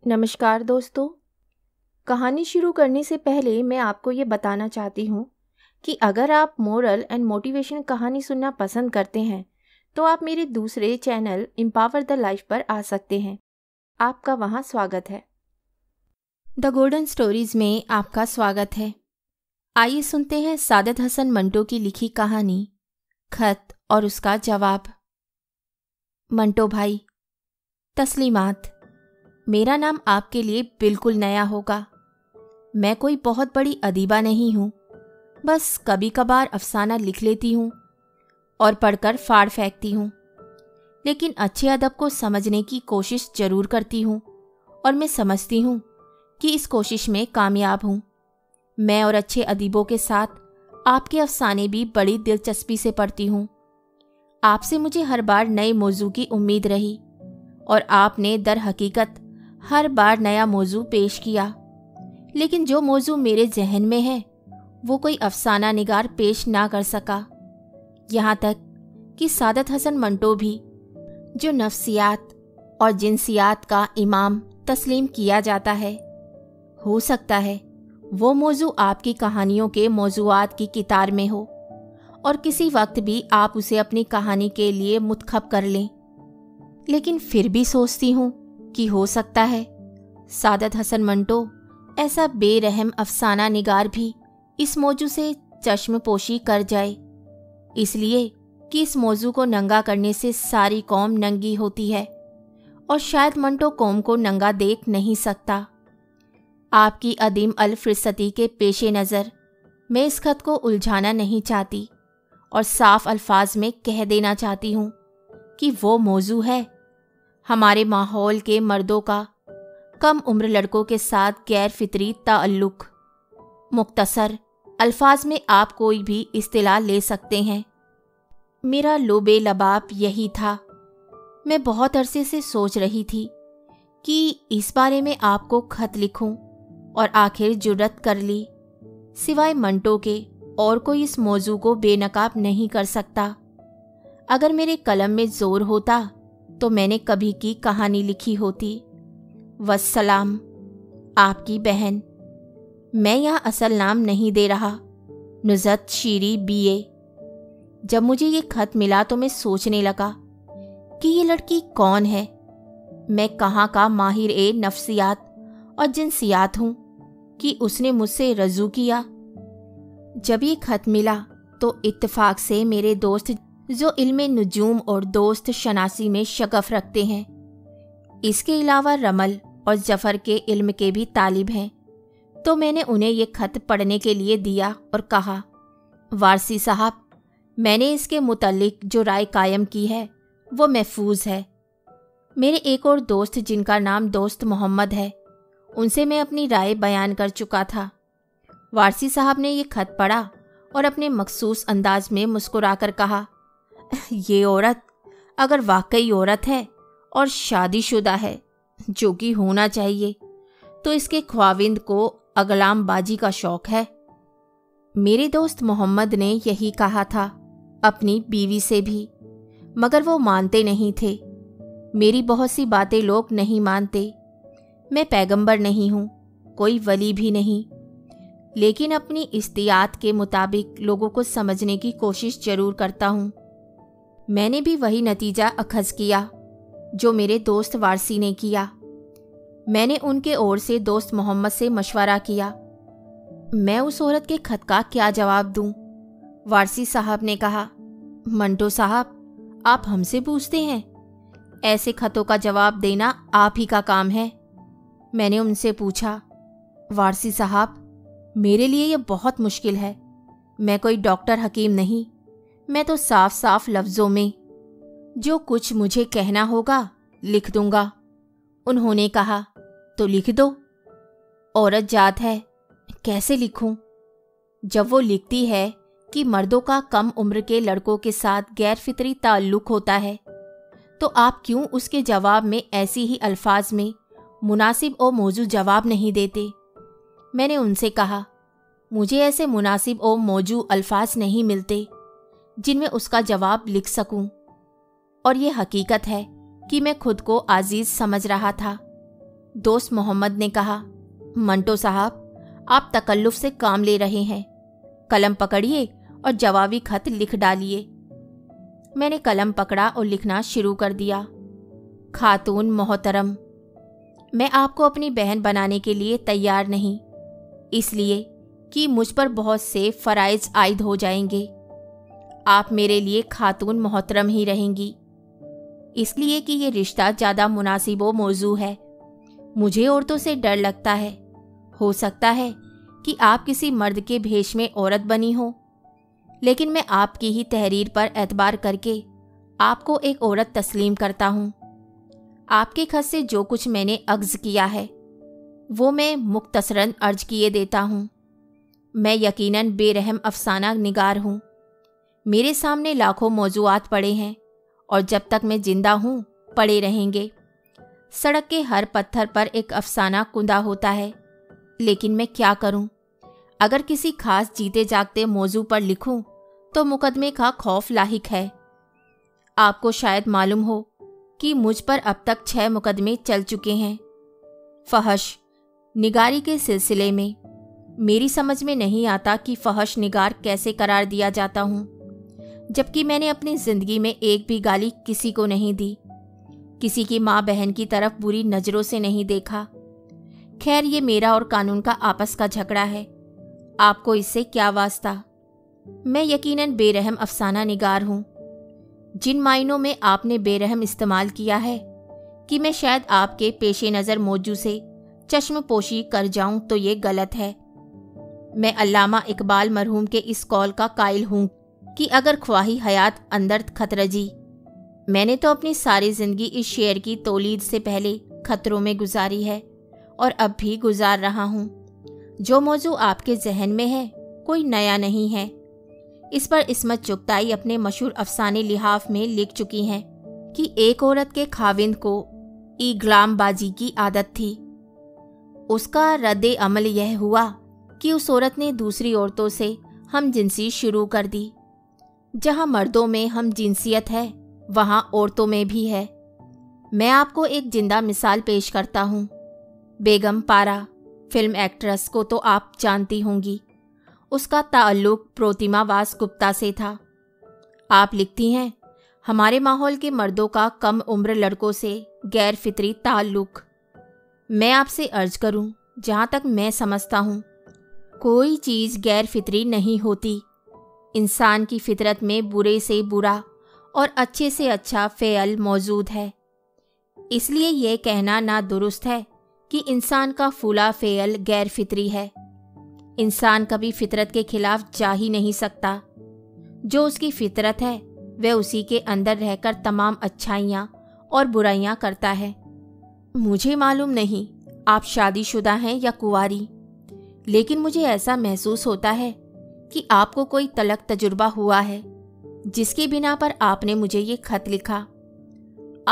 नमस्कार दोस्तों। कहानी शुरू करने से पहले मैं आपको ये बताना चाहती हूँ कि अगर आप मोरल एंड मोटिवेशन कहानी सुनना पसंद करते हैं तो आप मेरे दूसरे चैनल एम्पावर द लाइफ पर आ सकते हैं। आपका वहाँ स्वागत है। द गोल्डन स्टोरीज में आपका स्वागत है। आइए सुनते हैं सादत हसन मंटो की लिखी कहानी खत और उसका जवाब। मंटो भाई, तस्लीमात। मेरा नाम आपके लिए बिल्कुल नया होगा। मैं कोई बहुत बड़ी अदीबा नहीं हूँ, बस कभी कभार अफसाना लिख लेती हूँ और पढ़कर फाड़ फेंकती हूँ, लेकिन अच्छे अदब को समझने की कोशिश जरूर करती हूँ और मैं समझती हूँ कि इस कोशिश में कामयाब हूँ। मैं और अच्छे अदीबों के साथ आपके अफसाने भी बड़ी दिलचस्पी से पढ़ती हूँ। आपसे मुझे हर बार नए मौजू की उम्मीद रही और आपने दर हकीकत हर बार नया मौजू पेश किया, लेकिन जो मौजू मेरे जहन में है वो कोई अफसाना निगार पेश ना कर सका। यहाँ तक कि सादत हसन मंटो भी, जो नफ्सियात और जिनसियात का इमाम तस्लीम किया जाता है, हो सकता है वो मौजू आपकी कहानियों के मौजूआत की कितार में हो और किसी वक्त भी आप उसे अपनी कहानी के लिए मुंतखब कर लें। लेकिन फिर भी सोचती हूँ कि हो सकता है सादत हसन मंटो ऐसा बेरहम अफसाना निगार भी इस मौजू से चश्मपोशी कर जाए, इसलिए कि इस मौजू को नंगा करने से सारी कौम नंगी होती है और शायद मंटो कौम को नंगा देख नहीं सकता। आपकी अदीम अल फिरसती के पेशे नज़र मैं इस खत को उलझाना नहीं चाहती और साफ अल्फाज में कह देना चाहती हूँ कि वो मौजू है हमारे माहौल के मर्दों का कम उम्र लड़कों के साथ गैर फितरी ताल्लुक। मुख्तसर अल्फाज में आप कोई भी इस्तिलाह ले सकते हैं। मेरा लोबे लबाब यही था। मैं बहुत अरसे से सोच रही थी कि इस बारे में आपको खत लिखूं और आखिर जुर्रत कर ली। सिवाय मंटो के और कोई इस मौजू को बेनकाब नहीं कर सकता। अगर मेरे कलम में जोर होता तो मैंने कभी की कहानी लिखी होती। वस्सलाम, आपकी बहन। मैं यहाँ असल नाम नहीं दे रहा, नुज़त शीरी बीए। जब मुझे ये खत मिला तो मैं सोचने लगा कि ये लड़की कौन है। मैं कहाँ का माहिर ए नफ्सियात और जिनसियात हूँ कि उसने मुझसे रजू किया। जब ये खत मिला तो इत्तेफाक से मेरे दोस्त जो इल्मे नुजूम और दोस्त शनासी में शगफ रखते हैं, इसके अलावा रमल और जफ़र के इल्म के भी तालिब हैं, तो मैंने उन्हें ये खत पढ़ने के लिए दिया और कहा, वारसी साहब, मैंने इसके मुतल्लिक जो राय कायम की है वो महफूज है। मेरे एक और दोस्त जिनका नाम दोस्त मोहम्मद है, उनसे मैं अपनी राय बयान कर चुका था। वारसी साहब ने ये खत पढ़ा और अपने मखसूस अंदाज में मुस्कुराकर कहा, ये औरत अगर वाकई औरत है और शादीशुदा है, जो कि होना चाहिए, तो इसके ख्वाविंद को अगलाम बाजी का शौक है। मेरे दोस्त मोहम्मद ने यही कहा था अपनी बीवी से भी, मगर वो मानते नहीं थे। मेरी बहुत सी बातें लोग नहीं मानते। मैं पैगंबर नहीं हूँ, कोई वली भी नहीं, लेकिन अपनी इस्तियात के मुताबिक लोगों को समझने की कोशिश जरूर करता हूँ। मैंने भी वही नतीजा अखज़ किया जो मेरे दोस्त वारसी ने किया। मैंने उनके ओर से दोस्त मोहम्मद से मशवरा किया, मैं उस औरत के खत का क्या जवाब दूं। वारसी साहब ने कहा, मंटो साहब, आप हमसे पूछते हैं, ऐसे खतों का जवाब देना आप ही का काम है। मैंने उनसे पूछा, वारसी साहब, मेरे लिए यह बहुत मुश्किल है। मैं कोई डॉक्टर हकीम नहीं, मैं तो साफ साफ लफ्ज़ों में जो कुछ मुझे कहना होगा लिख दूंगा। उन्होंने कहा, तो लिख दो। औरत जात है, कैसे लिखूं? जब वो लिखती है कि मर्दों का कम उम्र के लड़कों के साथ गैर फितरी ताल्लुक होता है, तो आप क्यों उसके जवाब में ऐसी ही अल्फाज में मुनासिब और मौजू जवाब नहीं देते? मैंने उनसे कहा, मुझे ऐसे मुनासिब और मौजू अल्फाज नहीं मिलते जिनमें उसका जवाब लिख सकूं, और ये हकीकत है कि मैं खुद को आजीज समझ रहा था। दोस्त मोहम्मद ने कहा, मंटो साहब, आप तकल्लुफ से काम ले रहे हैं। कलम पकड़िए और जवाबी खत लिख डालिए। मैंने कलम पकड़ा और लिखना शुरू कर दिया। खातून मोहतरम, मैं आपको अपनी बहन बनाने के लिए तैयार नहीं, इसलिए कि मुझ पर बहुत से फ़राइज़ आयद हो जाएंगे। आप मेरे लिए खातून मोहतरम ही रहेंगी, इसलिए कि ये रिश्ता ज़्यादा मुनासिब व मौजू है। मुझे औरतों से डर लगता है। हो सकता है कि आप किसी मर्द के भेष में औरत बनी हो, लेकिन मैं आपकी ही तहरीर पर एतबार करके आपको एक औरत तस्लीम करता हूँ। आपके खत से जो कुछ मैंने अग्ज़ किया है वो मैं मुख्तसरन अर्ज किए देता हूँ। मैं यकीनन बेरहम अफसाना निगार हूँ। मेरे सामने लाखों मौज़ूआत पड़े हैं और जब तक मैं जिंदा हूँ पड़े रहेंगे। सड़क के हर पत्थर पर एक अफसाना कुंदा होता है, लेकिन मैं क्या करूँ? अगर किसी खास जीते जागते मौजू पर लिखूँ तो मुकदमे का खौफ लाहिक है। आपको शायद मालूम हो कि मुझ पर अब तक 6 मुकदमे चल चुके हैं। फहश निगारी के सिलसिले में मेरी समझ में नहीं आता कि फहश निगार कैसे करार दिया जाता हूँ, जबकि मैंने अपनी ज़िंदगी में एक भी गाली किसी को नहीं दी, किसी की माँ बहन की तरफ बुरी नज़रों से नहीं देखा। खैर, ये मेरा और कानून का आपस का झगड़ा है, आपको इससे क्या वास्ता? मैं यकीनन बेरहम अफसाना निगार हूँ। जिन मायनों में आपने बेरहम इस्तेमाल किया है कि मैं शायद आपके पेशे नज़र मौजू से चश्म पोशी कर जाऊं, तो ये गलत है। मैं अल्लामा इकबाल मरहूम के इस कौल का कायल हूँ कि अगर ख्वाही हयात अंदर खतरजी। मैंने तो अपनी सारी ज़िंदगी इस शेर की तौलीद से पहले खतरों में गुजारी है और अब भी गुजार रहा हूँ। जो मौजू आपके जहन में है कोई नया नहीं है। इस पर इस्मत चुगताई अपने मशहूर अफसाने लिहाफ में लिख चुकी हैं कि एक औरत के खाविंद को इगलामबाजी की आदत थी। उसका रद्द अमल यह हुआ कि उस औरत ने दूसरी औरतों से हमजिनसी शुरू कर दी। जहाँ मर्दों में हमजिनसियत है वहाँ औरतों में भी है। मैं आपको एक जिंदा मिसाल पेश करता हूँ। बेगम पारा फिल्म एक्ट्रेस को तो आप जानती होंगी। उसका ताल्लुक प्रोतिमा वास गुप्ता से था। आप लिखती हैं, हमारे माहौल के मर्दों का कम उम्र लड़कों से गैर फितरी ताल्लुक। मैं आपसे अर्ज करूं, जहाँ तक मैं समझता हूँ कोई चीज़ गैर फितरी नहीं होती। इंसान की फितरत में बुरे से बुरा और अच्छे से अच्छा फ़ेल मौजूद है। इसलिए यह कहना ना दुरुस्त है कि इंसान का फूला फ़ेल गैर फितरी है। इंसान कभी फितरत के खिलाफ जा ही नहीं सकता। जो उसकी फितरत है वह उसी के अंदर रहकर तमाम अच्छाइयाँ और बुराइयाँ करता है। मुझे मालूम नहीं आप शादीशुदा हैं या कुंवारी, लेकिन मुझे ऐसा महसूस होता है कि आपको कोई तलक तजुर्बा हुआ है जिसकी बिना पर आपने मुझे ये खत लिखा।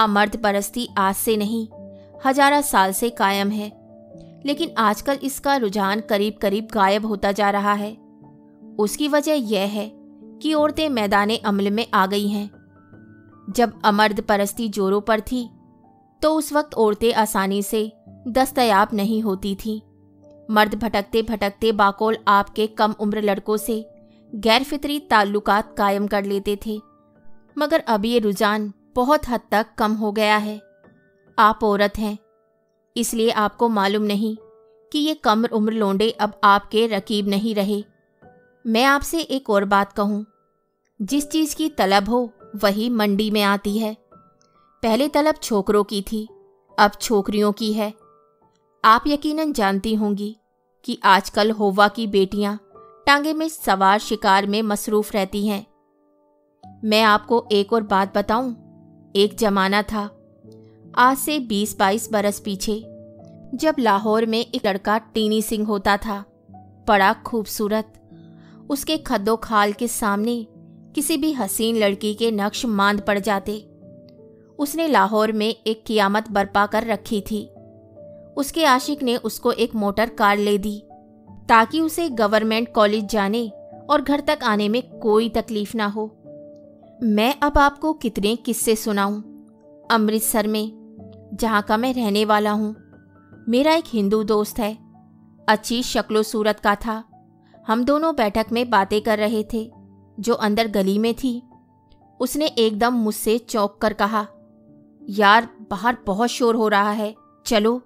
मर्द परस्ती आज से नहीं हजारा साल से कायम है, लेकिन आजकल इसका रुझान करीब करीब गायब होता जा रहा है। उसकी वजह यह है कि औरतें मैदाने अमल में आ गई हैं। जब अमर्द परस्ती जोरों पर थी तो उस वक्त औरतें आसानी से दस्तयाब नहीं होती थीं। मर्द भटकते भटकते बाकौल आपके कम उम्र लड़कों से गैर फितरी ताल्लुकात कायम कर लेते थे, मगर अब ये रुझान बहुत हद तक कम हो गया है। आप औरत हैं, इसलिए आपको मालूम नहीं कि ये कम उम्र लोंडे अब आपके रकीब नहीं रहे। मैं आपसे एक और बात कहूँ, जिस चीज़ की तलब हो वही मंडी में आती है। पहले तलब छोकरों की थी, अब छोकरियों की है। आप यकीनन जानती होंगी कि आजकल होवा की बेटियां टांगे में सवार शिकार में मसरूफ़ रहती हैं। मैं आपको एक और बात बताऊं, एक ज़माना था आज से 20-22 बरस पीछे, जब लाहौर में एक लड़का टीनी सिंह होता था, बड़ा खूबसूरत। उसके खद्दो खाल के सामने किसी भी हसीन लड़की के नक्श मांद पड़ जाते। उसने लाहौर में एक क़ियामत बर्पा कर रखी थी। उसके आशिक ने उसको एक मोटर कार ले दी ताकि उसे गवर्नमेंट कॉलेज जाने और घर तक आने में कोई तकलीफ ना हो। मैं अब आपको कितने किस्से सुनाऊं। अमृतसर में, जहाँ का मैं रहने वाला हूँ, मेरा एक हिंदू दोस्त है, अच्छी शक्लो सूरत का था। हम दोनों बैठक में बातें कर रहे थे जो अंदर गली में थी। उसने एकदम मुझसे चौंक कर कहा, यार बाहर बहुत शोर हो रहा है, चलो।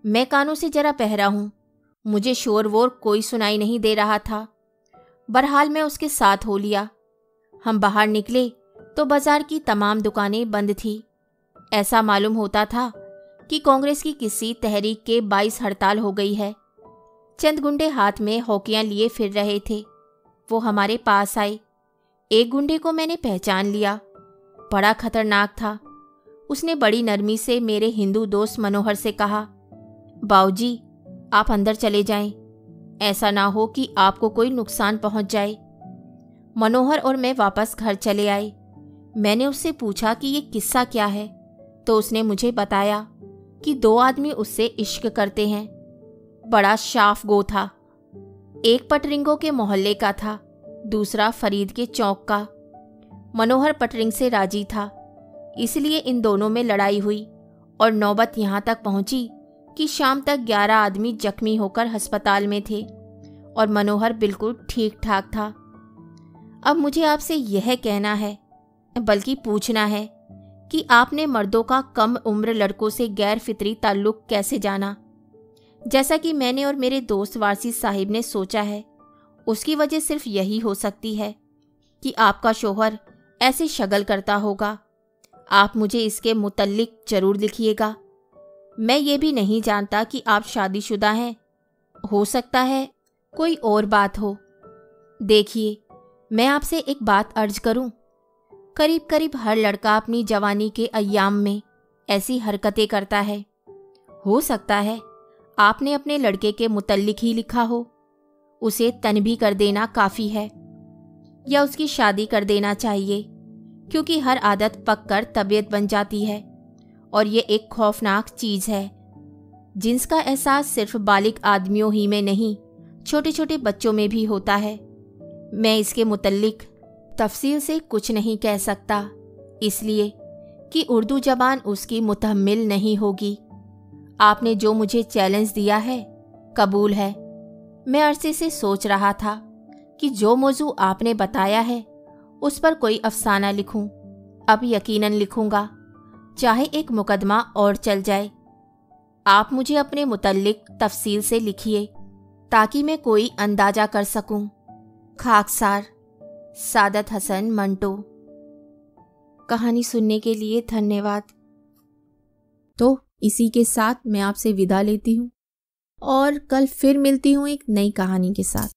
मैं कानों से जरा बहरा हूँ, मुझे शोर वोर कोई सुनाई नहीं दे रहा था। बहरहाल मैं उसके साथ हो लिया। हम बाहर निकले तो बाजार की तमाम दुकानें बंद थी। ऐसा मालूम होता था कि कांग्रेस की किसी तहरीक के 22 हड़ताल हो गई है। चंद गुंडे हाथ में हॉकियां लिए फिर रहे थे। वो हमारे पास आए। एक गुंडे को मैंने पहचान लिया, बड़ा खतरनाक था। उसने बड़ी नरमी से मेरे हिंदू दोस्त मनोहर से कहा, बाऊजी आप अंदर चले जाएं, ऐसा ना हो कि आपको कोई नुकसान पहुंच जाए। मनोहर और मैं वापस घर चले आए। मैंने उससे पूछा कि ये किस्सा क्या है, तो उसने मुझे बताया कि 2 आदमी उससे इश्क करते हैं। बड़ा शाफ गो था। एक पटरिंगों के मोहल्ले का था, दूसरा फरीद के चौक का। मनोहर पटरिंग से राजी था, इसलिए इन दोनों में लड़ाई हुई और नौबत यहाँ तक पहुंची कि शाम तक 11 आदमी जख्मी होकर अस्पताल में थे और मनोहर बिल्कुल ठीक ठाक था। अब मुझे आपसे यह कहना है, बल्कि पूछना है, कि आपने मर्दों का कम उम्र लड़कों से गैर फितरी ताल्लुक कैसे जाना। जैसा कि मैंने और मेरे दोस्त वारसी साहिब ने सोचा है, उसकी वजह सिर्फ यही हो सकती है कि आपका शोहर ऐसे शगल करता होगा। आप मुझे इसके मुतल्लिक जरूर लिखिएगा। मैं ये भी नहीं जानता कि आप शादीशुदा हैं, हो सकता है कोई और बात हो। देखिए, मैं आपसे एक बात अर्ज करूं, करीब करीब हर लड़का अपनी जवानी के अय्याम में ऐसी हरकतें करता है। हो सकता है आपने अपने लड़के के मुतल्लिक ही लिखा हो। उसे तनबी कर देना काफ़ी है, या उसकी शादी कर देना चाहिए, क्योंकि हर आदत पककर तबीयत बन जाती है और ये एक खौफनाक चीज़ है जिसका एहसास सिर्फ बालिग आदमियों ही में नहीं, छोटे छोटे बच्चों में भी होता है। मैं इसके मुतल्लिक तफसील से कुछ नहीं कह सकता, इसलिए कि उर्दू ज़बान उसकी मुतहम्मिल नहीं होगी। आपने जो मुझे चैलेंज दिया है, कबूल है। मैं अरसे से सोच रहा था कि जो मौजू आपने बताया है उस पर कोई अफसाना लिखूं। अब यकीनन लिखूंगा, चाहे एक मुकदमा और चल जाए। आप मुझे अपने मुतल्लिक तफसील से लिखिए ताकि मैं कोई अंदाजा कर सकूं। खाकसार, सादत हसन मंटो। कहानी सुनने के लिए धन्यवाद। तो इसी के साथ मैं आपसे विदा लेती हूँ और कल फिर मिलती हूँ एक नई कहानी के साथ।